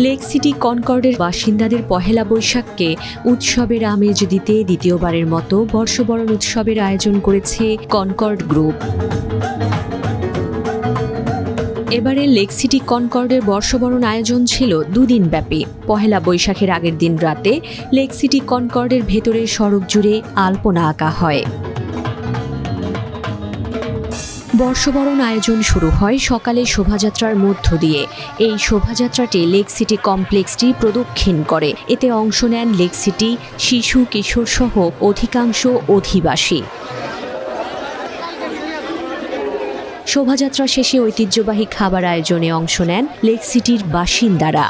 Lake city কনকর্ডের বাসিন্দাদের পহেলা বৈশাখকে উৎসবের আমেজ দিতে দ্বিতীয়বারের মতো বর্ষবরণ উৎসবের আয়োজন করেছে কনকর্ড গ্রুপ। এবারে লেক সিটি কনকর্ডের বর্ষবরণ আয়োজন ছিল দুদিন ব্যাপী। পহেলা বৈশাখের আগের দিন রাতে লেক সিটি কনকর্ডের ভেতরের সড়ক জুড়ে আলপনা আঁকা হয়। বর্ষবরণ আয়োজন শুরু হয় সকালে শোভাযাত্রার মধ্য দিয়ে। এই শোভাযাত্রাটি লেক সিটি কমপ্লেক্সটি প্রদক্ষিণ করে। এতে অংশ নেন লেক সিটি শিশু কিশোর সহ অধিকাংশ অধিবাসী। শোভাযাত্রা শেষে ঐতিহ্যবাহী খাবার আয়োজনে অংশ নেন লেক সিটির বাসিন্দারা।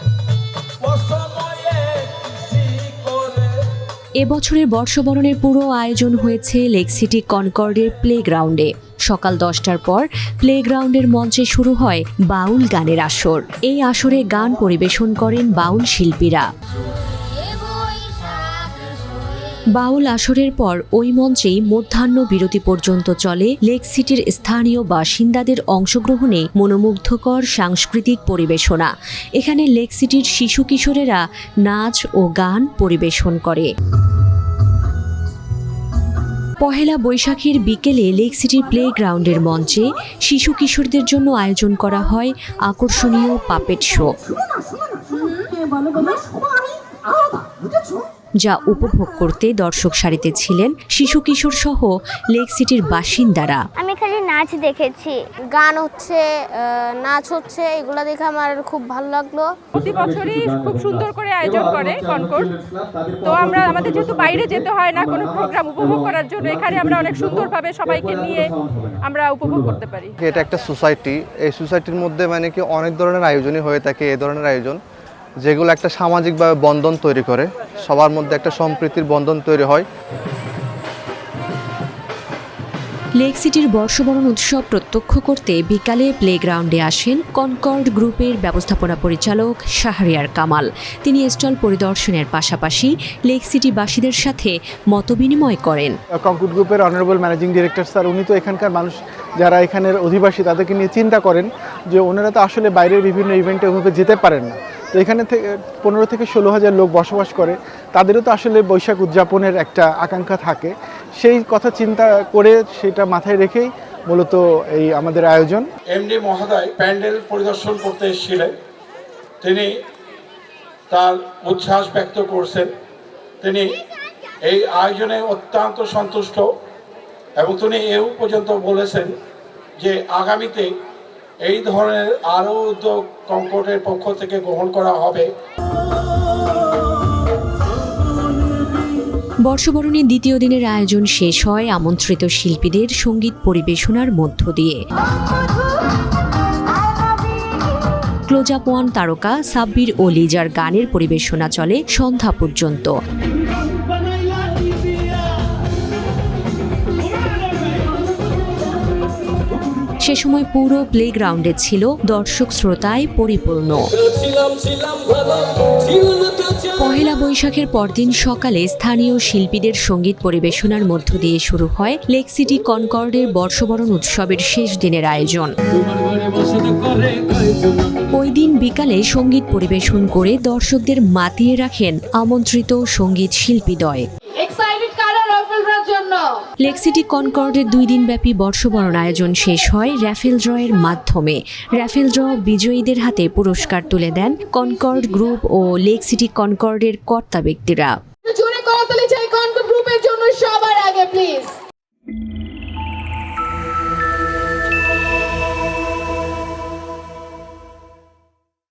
এবছরের বর্ষবরণের পুরো আয়োজন হয়েছে লেক সিটি কনকর্ডের প্লেগ্রাউন্ডে। সকাল 10টার পর প্লেগ্রাউন্ডের মঞ্চে শুরু হয় বাউল গানের আসর। এই আসরে গান পরিবেশন করেন বাউল শিল্পীরা। বাউল আসরের পর ওই মঞ্চেই মধ্যাহ্ন বিরতি পর্যন্ত চলে লেক সিটির স্থানীয় বাসিন্দাদের অংশগ্রহণে মনোমুগ্ধকর সাংস্কৃতিক পরিবেশনা। এখানে লেক সিটির শিশু কিশোরেরা নাচ ও গান পরিবেশন করে। পহেলা বৈশাখের বিকেলে লেক সিটির প্লেগ্রাউন্ডের মঞ্চে শিশু কিশোরদের জন্য আয়োজন করা হয় আকর্ষণীয় পাপেট শো, যা উপভোগ করতে দর্শক সারিতে ছিলেন শিশু কিশোর সহ লেক সিটির বাসিন্দারা। আমি খালি নাচ দেখেছি, গান হচ্ছে, নাচ হচ্ছে, এগুলো দেখে আমার খুব ভালো লাগলো। প্রতি বছরই খুব সুন্দর করে আয়োজন করে কনকর্ড। তো আমাদের যেহেতু বাইরে যেতে হয় না কোনো প্রোগ্রাম উপভোগ করার জন্য, এখানে আমরা অনেক সুন্দরভাবে সবাইকে নিয়ে আমরা উপভোগ করতে পারি। এটা একটা সোসাইটি, এই সোসাইটির মধ্যে মানে কি অনেক ধরনের আয়োজনই হয়ে থাকে। এই ধরনের আয়োজন যেগুলো একটা সামাজিকভাবে বন্ধন তৈরি করে, সবার মধ্যে একটা সম্প্রীতির বন্ধন তৈরি হয়। লেক সিটির বর্ষবরণ উৎসব প্রত্যক্ষ করতে বিকালে প্লেগ্রাউন্ডে আসেন কনকর্ড গ্রুপের ব্যবস্থাপনা পরিচালক শাহরিয়ার কামাল। তিনি স্টল পরিদর্শনের পাশাপাশি লেক সিটিবাসীদের সাথে মতবিনিময় করেন। কনকর্ড গ্রুপের অনারেবল ম্যানেজিং ডিরেক্টর স্যার, উনি তো এখানকার মানুষ যারা এখানের অধিবাসী তাদেরকে নিয়ে চিন্তা করেন যে ওনারা তো আসলে বাইরের বিভিন্ন ইভেন্টে ওভাবে যেতে পারেন না। তো এখানে থেকে 15 থেকে 16,000 লোক বসবাস করে, তাদেরও তো আসলে বৈশাখ উদযাপনের একটা আকাঙ্ক্ষা থাকে। সেই কথা চিন্তা করে সেটা মাথায় রেখেই মূলত এই আমাদের আয়োজন। এমডি মহোদয় প্যান্ডেল পরিদর্শন করতে এসেছিলেন, তিনি তার উচ্ছ্বাস ব্যক্ত করছেন। তিনি এই আয়োজনে অত্যন্ত সন্তুষ্ট এবং তিনি এও পর্যন্ত বলেছেন যে আগামীতে এই ধরনের আরও উদ্যোগ কনকর্ডের পক্ষ থেকে গ্রহণ করা হবে। বর্ষবরণের দ্বিতীয় দিনের আয়োজন শেষ হয় আমন্ত্রিত শিল্পীদের সঙ্গীত পরিবেশনার মধ্য দিয়ে। ক্লোজ আপ ওয়ান তারকা সাব্বির ও লিজার গানের পরিবেশনা চলে সন্ধ্যা পর্যন্ত। সে সময় পুরো প্লেগ্রাউন্ডে ছিল দর্শক শ্রোতায় পরিপূর্ণ। পহেলা বৈশাখের পরদিন সকালে স্থানীয় শিল্পীদের সঙ্গীত পরিবেশনার মধ্য দিয়ে শুরু হয় লেক সিটি কনকর্ডের বর্ষবরণ উৎসবের শেষ দিনের আয়োজন। ওই দিন বিকালে সঙ্গীত পরিবেশন করে দর্শকদের মাতিয়ে রাখেন আমন্ত্রিত সঙ্গীত শিল্পীদ্বয়। লেক সিটি কনকর্ডের 2 দিনব্যাপী বর্ষবরণ আয়োজন শেষ হয় র্যাফেল ড্রয়ের মাধ্যমে। র্যাফেল ড্র বিজয়ীদের হাতে পুরস্কার তুলে দেন কনকর্ড গ্রুপ ও লেক সিটি কনকর্ডের কর্তা ব্যক্তিরা।